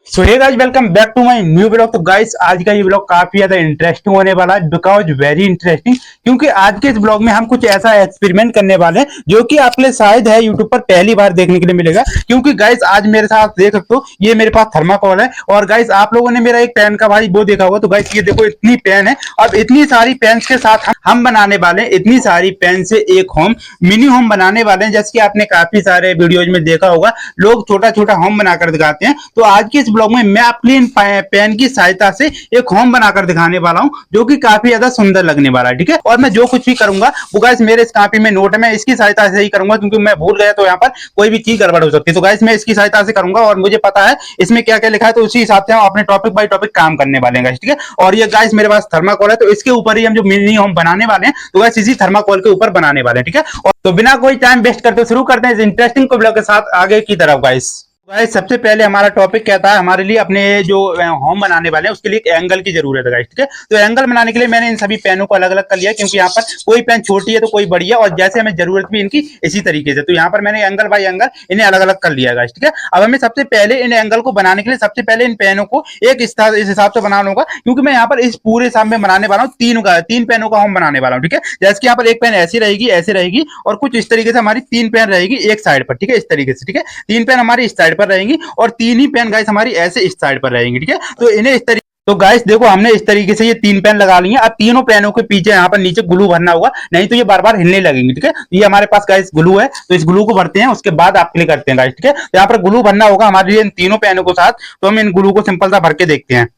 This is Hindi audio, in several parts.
So hey guys, welcome back to my new blog. तो गाइस आज का ये ब्लॉग काफी ज्यादा इंटरेस्टिंग होने वाला है, बिकॉज वेरी इंटरेस्टिंग, क्योंकि आज के इस ब्लॉग में हम कुछ ऐसा एक्सपेरिमेंट करने वाले हैं जो कि आप लिए शायद है यूट्यूब पर पहली बार देखने के लिए मिलेगा। क्योंकि गाइस आज मेरे साथ देख सकते हो, ये मेरे पास थर्माकोल है। और गाइस आप लोगों ने मेरा एक पेन का भाई वो देखा होगा, तो गाइस ये देखो इतनी पेन है। अब इतनी सारी पेन के साथ हम बनाने वाले हैं, इतनी सारी पेन से एक होम, मिनी होम बनाने वाले हैं। जैसे कि आपने काफी सारे वीडियोज में देखा होगा, लोग छोटा छोटा होम बनाकर दिखाते हैं। तो आज के इस ब्लॉग में मैं अपनी पेन की सहायता से एक होम बनाकर दिखाने वाला हूं, जो कि काफी ज्यादा सुंदर लगने वाला है। ठीक है, और मैं जो कुछ भी करूंगा वो गाइस मेरे इस कॉपी में नोट है, मैं इसकी सहायता से ही करूंगा, क्योंकि मैं भूल गया तो यहाँ पर कोई भी चीज गड़बड़ हो सकती है। तो गाइस मैं इसकी सहायता से करूंगा और मुझे पता है इसमें क्या क्या लिखा है, तो उसी हिसाब से हम अपने टॉपिक बाय टॉपिक काम करने वाले हैं गाइस। ठीक है, और ये गाइस मेरे पास थर्माकोल है, तो इसके ऊपर ही हम जो मिनी होम बनाने वाले हैं, तो गाइस इसी थर्माकोल के ऊपर बनाने वाले हैं। ठीक है, और तो बिना कोई टाइम वेस्ट करते शुरू करते हैं इस इंटरेस्टिंग ब्लॉग के साथ आगे की तरफ गाइस। गाइस सबसे पहले हमारा टॉपिक क्या था, हमारे लिए अपने जो होम बनाने वाले हैं उसके लिए एक एंगल की जरूरत है गाइस। ठीक है, तो एंगल बनाने के लिए मैंने इन सभी पेनों को अलग अलग कर लिया, क्योंकि यहाँ पर कोई पेन छोटी है तो कोई बड़ी है, और जैसे हमें जरूरत भी इनकी इसी तरीके से, तो यहाँ पर मैंने एंगल बाई एंगल इन्हें अलग अलग कर लिया गाइस। ठीक है, अब हमें सबसे पहले इन एंगल को बनाने के लिए सबसे पहले इन पेनों को एक इस हिसाब से बनाना होगा, क्योंकि मैं यहाँ पर इस पूरे हिसाब में बनाने वाला हूँ, तीन पेनों का होम बनाने वाला हूँ। ठीक है, जैसे कि यहाँ पर एक पेन ऐसी रहेगी और कुछ इस तरीके से हमारी तीन पेन रहेगी एक साइड पर। ठीक है, इस तरीके से। ठीक है, तीन पेन हमारी इस साइड पर रहेंगी और तीन ही पेन गाइस हमारी ऐसे इस साइड पर रहेंगी। ठीक है, तो इन्हें इस तरीके, तो गाइस देखो हमने इस तरीके से ये तीन पेन लगा लिए। अब तीनों पेनों के पीछे यहाँ पर नीचे ग्लू भरना होगा, नहीं तो ये बार बार हिलने लगेंगे। ठीक है, तो ये हमारे पास गाइस ग्लू है, तो इस ग्लू को भरते हैं, उसके बाद आप क्लिक करते हैं गाइस। ठीक है, तो यहाँ पर ग्लू भरना होगा हमारे लिए इन तीनों पेनों के साथ। तो हम इन ग्लू को सिंपल सा भर के देखते हैं।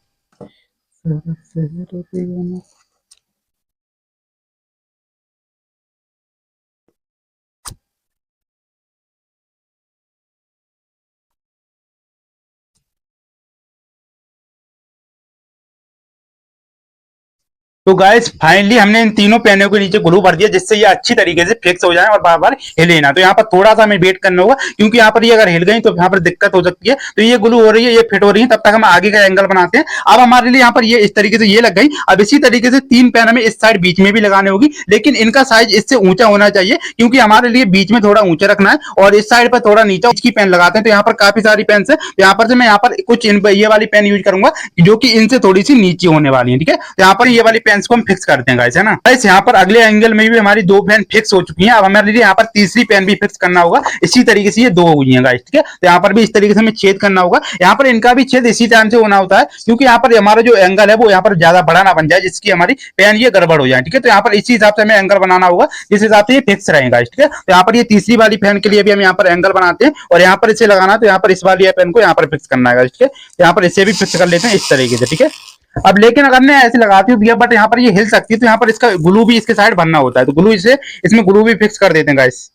तो गाइस फाइनली हमने इन तीनों पेनों के नीचे ग्लू भर दिया, जिससे ये अच्छी तरीके से फिक्स हो जाए और बार बार हिले ना। तो यहाँ पर थोड़ा सा हमें वेट करना होगा, क्योंकि यहाँ पर ये अगर हिल गई तो यहाँ पर दिक्कत हो सकती है। तो ये ग्लू हो रही है, ये फिट हो रही है, तब तक हम आगे का एंगल बनाते हैं। अब हमारे लिए यहाँ पर ये इस तरीके से ये लग गई। अब इसी तरीके से तीन पेन हमें इस साइड बीच में भी लगाने होगी, लेकिन इनका साइज इससे ऊंचा होना चाहिए, क्योंकि हमारे लिए बीच में थोड़ा ऊंचा रखना है और इस साइड पर थोड़ा नीचा की पेन लगाते हैं। तो यहाँ पर काफी सारी पेन है, तो यहाँ पर से मैं यहाँ पर कुछ ये वाली पेन यूज करूंगा, जो कि इनसे थोड़ी सी नीचे होने वाली है। ठीक है, तो यहाँ पर ये वाली पेन को हम फिक्स करते हैं गाइस, है ना। गाइस यहाँ पर अगले एंगल में भी हमारी दो पेन फिक्स हो चुकी हैं। अब हमारे लिए यहाँ पर तीसरी पेन भी फिक्स करना होगा, इसी तरीके से ये दो हुई हैं गाइस। ठीक है, तो यहाँ पर भी इस तरीके से हमें छेद करना होगा। यहाँ पर इनका भी छेद इसी टाइम से होना होता है, क्योंकि यहाँ पर हमारा जो एंगल है वो यहाँ पर ज्यादा बड़ा ना बन जाए, जिसकी हमारी पेन ये गड़बड़ हो जाए। ठीक है, तो यहाँ पर इसी हिसाब से हमें एंगल बनाना होगा, जिस हिसाब से ये फिक्स रहेगा। ठीक है, तो यहाँ पर ये तीसरी वाली पेन के लिए भी हम यहाँ पर एंगल बनाते हैं, और यहाँ पर इसे लगाना, तो यहाँ पर इस वाली पेन को यहाँ पर फिक्स करना है। ठीक है, यहाँ पर इसे भी फिक्स कर लेते हैं इस तरीके से। ठीक है, अब लेकिन अगर मैं ऐसे लगाती हूँ बट यहाँ पर ये हिल सकती है, तो यहाँ पर इसका ग्लू भी इसके साइड भरना होता है, तो ग्लू इसे इसमें ग्लू भी फिक्स कर देते हैं गाइस।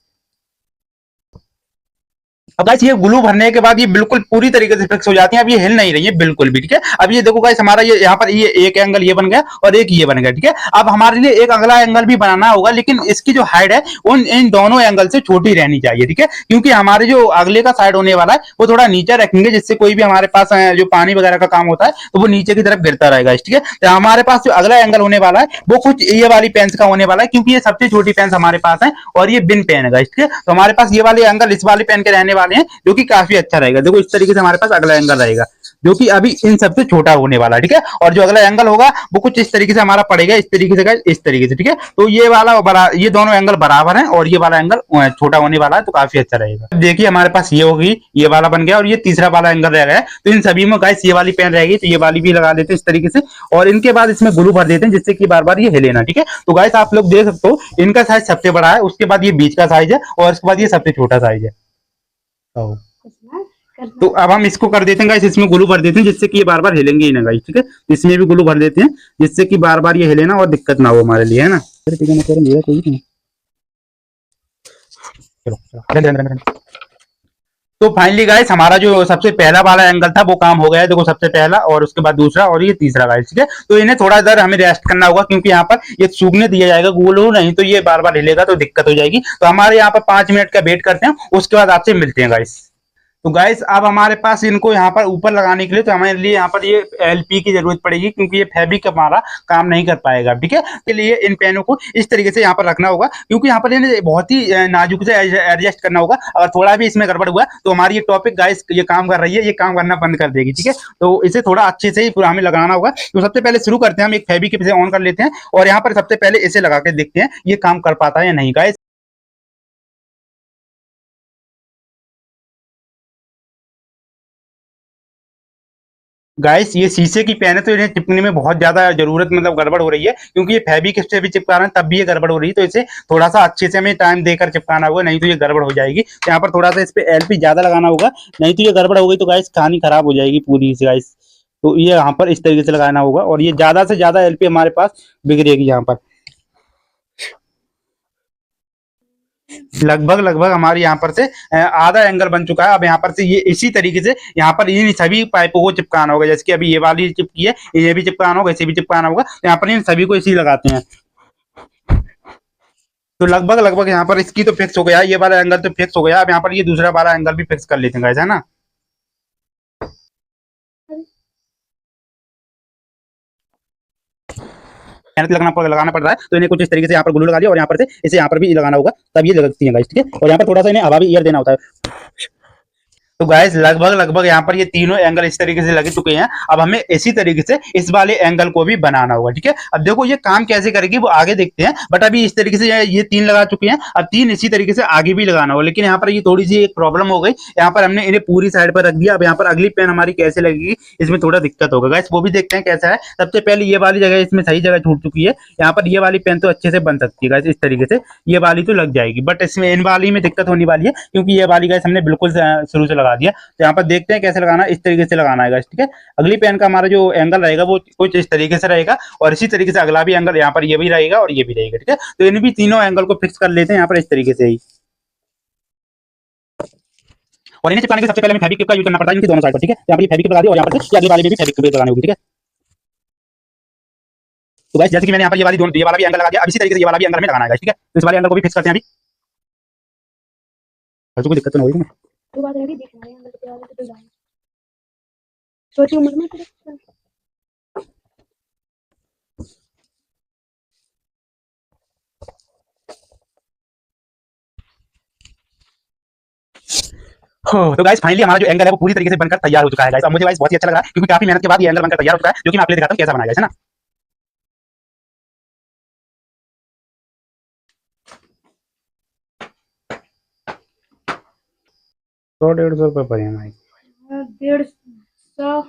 अब गाइस ये ग्लू भरने के बाद ये बिल्कुल पूरी तरीके से फिक्स हो जाती है, अब ये हिल नहीं रही है बिल्कुल भी। ठीक है, अब ये देखो गाइस हमारा ये यहाँ पर ये एक एंगल ये बन गया और एक ये बन गया। ठीक है, अब हमारे लिए एक अगला एंगल भी बनाना होगा, लेकिन इसकी जो हाइट है उन इन दोनों एंगल से छोटी रहनी चाहिए। ठीक है, क्योंकि हमारे जो अगले का साइड होने वाला है वो थोड़ा नीचे रखेंगे, जिससे कोई भी हमारे पास जो पानी वगैरह का काम होता है तो वो नीचे की तरफ गिरता रहेगा। ठीक है, तो हमारे पास जो अगला एंगल होने वाला है वो कुछ ये वाली पेन का होने वाला है, क्योंकि ये सबसे छोटी पेन हमारे पास है और ये बिन पेन है। ठीक है, तो हमारे पास ये वाले एंगल इस वाली पेन के रहने वाले हैं, जो कि काफी अच्छा रहेगा। देखो इस तरीके से हमारे पास अगला एंगल रहेगा, जो कि अभी इन सबसे छोटा होने वाला है। ठीक है, और जो अगला एंगल होगा वो कुछ इस तरीके से हमारा पड़ेगा, इस तरीके से इस तरीके से। ठीक है, तो ये वाला ये दोनों एंगल बराबर है और ये वाला एंगल छोटा होने वाला है, तो काफी अच्छा रहेगा। देखिए हमारे पास ये होगी, ये वाला बन गया और ये तीसरा वाला एंगल रह गया। तो इन सभी में गाइस ये वाली पेन रहेगी, तो ये वाली भी लगा देते हैं इस तरीके से, और इनके बाद इसमें ग्लू भर देते हैं, जिससे कि बार बार ये हिले ना। ठीक है, तो गाइस आप लोग देख सकते हो इनका साइज सबसे बड़ा है, उसके बाद ये बीच का साइज है और उसके बाद ये सबसे छोटा साइज है। तो अब हम इसको कर देते हैं गाइस, इसमें ग्लू भर देते हैं, जिससे कि ये बार बार हिलेंगे ही ना गाइस। ठीक है, इसमें भी ग्लू भर देते हैं, जिससे कि बार बार ये हिले ना और दिक्कत ना हो हमारे लिए, है ना। तो फाइनली गाइस हमारा जो सबसे पहला वाला एंगल था वो काम हो गया है। देखो सबसे पहला और उसके बाद दूसरा और ये तीसरा गाइस। ठीक है, तो इन्हें थोड़ा देर हमें रेस्ट करना होगा, क्योंकि यहाँ पर ये सूखने दिया जाएगा ग्लू, नहीं तो ये बार बार हिलेगा तो दिक्कत हो जाएगी। तो हमारे यहाँ पर 5 मिनट का वेट करते हैं, उसके बाद आपसे मिलते हैं गाइस। तो गाइस अब हमारे पास इनको यहाँ पर ऊपर लगाने के लिए तो हमारे लिए यहाँ पर ये एलपी की जरूरत पड़ेगी, क्योंकि ये फैब्रिक हमारा काम नहीं कर पाएगा। ठीक है, के लिए इन पेनों को इस तरीके से यहाँ पर रखना होगा, क्योंकि यहाँ पर इन्हें बहुत ही नाजुक से एडजस्ट करना होगा। अगर थोड़ा भी इसमें गड़बड़ हुआ तो हमारी ये टॉपिक गाइस ये काम कर रही है, ये काम करना बंद कर देगी। ठीक है, तो इसे थोड़ा अच्छे से ही पूरा हमें लगाना होगा। तो सबसे पहले शुरू करते हैं, हम एक फैब्रिक से ऑन कर लेते हैं और यहाँ पर सबसे पहले इसे लगा के देखते हैं ये काम कर पाता है या नहीं गाइस। गाइस ये शीशे की पेन है, तो इन्हें चिपकने में बहुत ज्यादा जरूरत मतलब गड़बड़ हो रही है, क्योंकि ये फैब्रिक से भी चिपका रहे हैं तब भी ये गड़बड़ हो रही है। तो इसे थोड़ा सा अच्छे से हमें टाइम देकर चिपकाना होगा, नहीं तो ये गड़बड़ हो जाएगी। तो यहाँ पर थोड़ा सा इस पे एलपी ज्यादा लगाना होगा, नहीं तो ये गड़बड़ हो गई तो गाइस कहानी खराब हो जाएगी पूरी से गाइस। तो ये यहाँ पर इस तरीके से लगाना होगा और ये ज्यादा से ज्यादा एलपी हमारे पास बिगड़ेगी। यहाँ पर लगभग लगभग हमारे यहाँ पर से आधा एंगल बन चुका है। अब यहाँ पर से ये इसी तरीके से यहाँ पर इन सभी पाइपों को चिपकाना होगा, जैसे कि अभी ये वाली चिपकी है, ये भी चिपकाना होगा, इसे भी चिपकाना होगा। तो यहाँ पर इन सभी को इसी लगाते हैं। तो लगभग लगभग यहाँ पर इसकी तो फिक्स हो गया, ये वाला एंगल तो फिक्स हो गया। अब यहाँ पर ये दूसरा वाला एंगल भी फिक्स कर लेते हैं गाइस, है ना। मेहनत लगाना पड़ रहा है, तो इन्हें कुछ इस तरीके से यहाँ पर ग्लू लगा लिया और यहाँ पर से इसे यहाँ पर भी लगाना होगा, तब ये लगती है गाइस। ठीक है, और यहाँ पर थोड़ा सा इन्हें हवा भी एयर देना होता है। तो गाइस लगभग लगभग यहाँ पर ये तीनों एंगल इस तरीके से लगे चुके हैं। अब हमें इसी तरीके से इस वाले एंगल को भी बनाना होगा। ठीक है, अब देखो ये काम कैसे करेगी वो आगे देखते हैं, बट अभी इस तरीके से ये तीन लगा चुके हैं, अब तीन इसी तरीके से आगे भी लगाना होगा। लेकिन यहाँ पर ये थोड़ी सी एक प्रॉब्लम हो गई, यहाँ पर हमने इन्हें पूरी साइड पर रख दिया। अब यहाँ पर अगली पेन हमारी कैसे लगेगी इसमें थोड़ा दिक्कत होगा गाइस, वो भी देखते हैं कैसा है। सबसे पहले ये वाली जगह इसमें सही जगह छूट चुकी है, यहाँ पर ये वाली पेन तो अच्छे से बन सकती है गाइस। इस तरीके से ये वाली तो लग जाएगी, बट इसमें इन वाली में दिक्कत होने वाली है, क्योंकि ये वाली गाइस हमने बिल्कुल शुरू से लगा दिया। तो यहाँ पर देखते हैं कैसे लगाना, इस तरीके से लगाना है। ठीक है, अगली पेन का हमारा जो एंगल रहेगा वो कुछ इस तरीके से रहेगा और इसी तरीके से अगला भी एंगल यहाँ पर ये भी रहेगा और ये भी रहेगा। ठीक है, तो इन भी तीनों एंगल को फिक्स कर लेते हैं यहाँ पर इस तरीके से ही। और इन्हें चिपकाने के सबसे पहले हमें फैब्रिक का यूज करना पड़ता है इनकी दोनों साइड पर। ठीक है, यहाँ पर फैब्रिक लगा दिया और यहाँ पर अगले वाले में भी फैब्रिक लगानी होगी। ठीक है, तो गाइस जैसे कि मैंने यहाँ पर ये वाला भी एंगल लगा दिया, अब इसी तरीके से ये वाला भी एंगल में लगाना है। ठीक है, तो इस वाले एंगल को भी फिक्स करते हैं अभी, कोई दिक्कत तो नहीं होगी। तो बात है देखना है एंगल के वाले तो जाना सोची उम्र में तो गाइस फाइनली हमारा जो एंगल है वो पूरी तरीके से बनकर तैयार हो चुका है गाइस। अब मुझे गाइस बहुत ही अच्छा लग रहा है, क्योंकि काफी मेहनत के बाद ये एंगल बनकर तैयार हो चुका है, जो कि मैं आपको दिखाता हूं कैसा बनाया है ना। सौ 150 रुपए पड़े हमारे 150।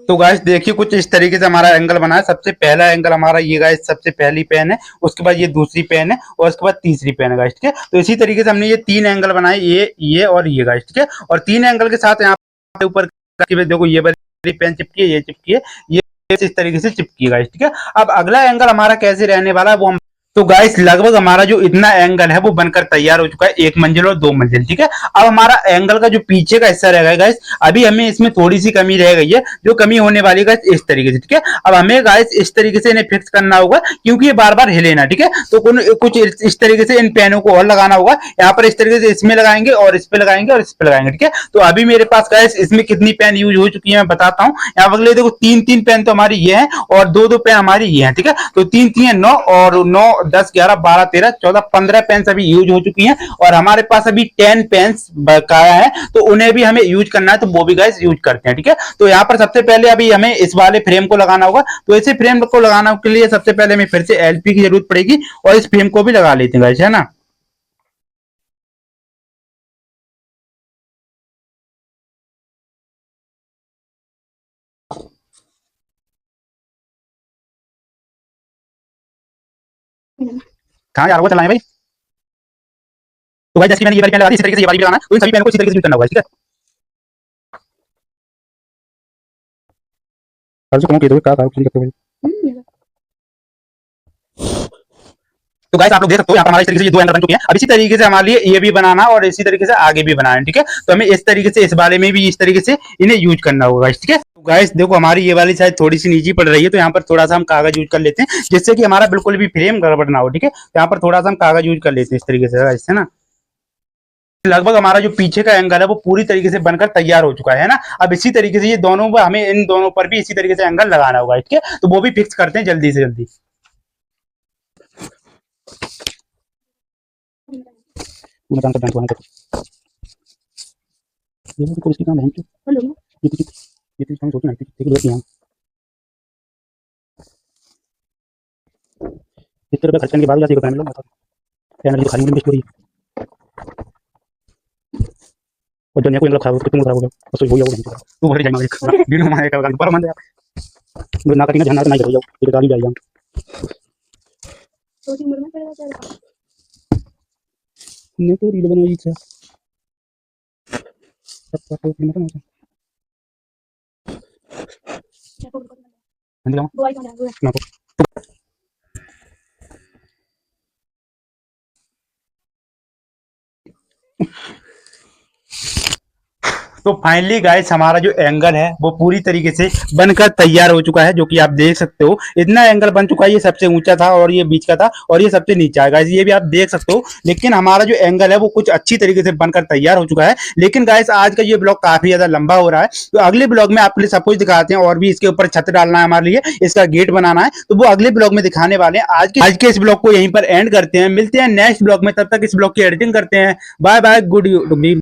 तो गाइस देखिए कुछ इस तरीके से हमारा एंगल बना है। सबसे पहला एंगल हमारा ये गाइस सबसे पहली पेन है, उसके बाद ये दूसरी पेन है और उसके बाद तीसरी पेन है गाइस। ठीक है, तो इसी तरीके से हमने ये तीन एंगल बनाए, ये और ये गाइस। ठीक है, और तीन एंगल के साथ यहाँ ऊपर देखो ये वाली पेन चिपकी है, ये चिपकी है, ये इस तरीके से चिपकी है गाइस। ठीक है, अब अगला एंगल हमारा कैसे रहने वाला है वो हम तो गाइस लगभग हमारा जो इतना एंगल है वो बनकर तैयार हो चुका है, एक मंजिल और दो मंजिल। ठीक है, अब हमारा एंगल का जो पीछे का हिस्सा रहेगा गाइस, अभी हमें इसमें थोड़ी सी कमी रह गई है, जो कमी होने वाली है गाइस इस तरीके से। ठीक है, अब हमें गाइस इस तरीके से इन्हें फिक्स करना होगा, क्योंकि ये बार बार हिले ना। ठीक है, तो कुछ इस तरीके से इन पेनों को और लगाना होगा, यहाँ पर इस तरीके से इसमें लगाएंगे और इस पे लगाएंगे और इस पे लगाएंगे। ठीक है, तो अभी मेरे पास गाइस इसमें कितनी पेन यूज हो चुकी है मैं बताता हूँ। यहाँ पर देखो तीन तीन पेन तो हमारी ये है और दो दो पेन हमारी ये है। ठीक है, तो तीन तीन 9 और 9 10 11 12 13 14 15 पेन्स अभी यूज हो चुकी हैं और हमारे पास अभी 10 पेन्स बकाया है, तो उन्हें भी हमें यूज करना है, तो वो भी गाइस यूज करते हैं। ठीक है, तो यहाँ पर सबसे पहले अभी हमें इस वाले फ्रेम को लगाना होगा। तो इसे फ्रेम को लगाने के लिए सबसे पहले हमें फिर से एलपी की जरूरत पड़ेगी और इस फ्रेम को भी लगा लेते हैं गाइस, है ना। कहाँ जा रहा हुआ चलाएं भाई। तो भाई जैसे मैंने ये वाली पेन लगा दी, इसी तरीके से ये वाली भी लगाना है, तो इन सभी पेनों को इसी तरीके से यूज करना होगा। ठीक है, तो गाइस आप लोग देख सकते हो यहाँ पर हमारे इस तरीके से ये दो एंगल बन चुके हैं। अब इसी तरीके से हमारे लिए ये भी बनाना और इसी तरीके से आगे भी बनाना है। ठीक है, तो हमें इस तरीके से इस वाले में भी इस तरीके से इन्हें यूज करना होगा। ठीक है, तो गाइस देखो हमारी ये वाली साइड थोड़ी सी नीची पड़ रही है, तो यहाँ पर थोड़ा सा हम कागज यूज कर लेते हैं, जिससे कि हमारा बिल्कुल भी फ्रेम गड़बड़ ना हो। ठीक है, यहाँ पर थोड़ा सा हम कागज यूज कर लेते हैं इस तरीके से, है ना। लगभग हमारा जो पीछे का एंगल है वो पूरी तरीके से बनकर तैयार हो चुका है ना। अब इसी तरीके से ये दोनों पर हमें इन दोनों पर भी इसी तरीके से एंगल लगाना होगा, ठीक है। तो वो भी फिक्स करते हैं जल्दी से जल्दी। इतने रुपए खर्च करने के बाद जाती है फैमिली लोग एनर्जी खाली में वेस्ट हो रही है। और दुनिया को इनका खराब कितना खराब हो गया बस वही होगा। तू भर जाएगा एक वीडियो हमारे का पर मन यार ना करेंगे ध्यान नहीं करो ये गाली जाएगा। तो जी मुर्गा पड़ेगा चल ने तो रील बनाई था सब तो मत ना अंदर दवाई कौन है ना तो फाइनली गाइस हमारा जो एंगल है वो पूरी तरीके से बनकर तैयार हो चुका है, जो कि आप देख सकते हो। इतना एंगल बन चुका है, ये सबसे ऊंचा था और ये बीच का था और ये सबसे नीचा है गाइस, ये भी आप देख सकते हो। लेकिन हमारा जो एंगल है वो कुछ अच्छी तरीके से बनकर तैयार हो चुका है। लेकिन गाइस आज का ये ब्लॉग काफी ज्यादा लंबा हो रहा है, तो अगले ब्लॉग में आपके लिए सब कुछ दिखाते हैं और भी इसके ऊपर छत डालना है हमारे लिए, इसका गेट बनाना है, तो वो अगले ब्लॉग में दिखाने वाले हैं। आज के इस ब्लॉग को यहीं पर एंड करते हैं, मिलते हैं नेक्स्ट ब्लॉग में, तब तक इस ब्लॉग की एडिटिंग करते हैं। Bye bye, good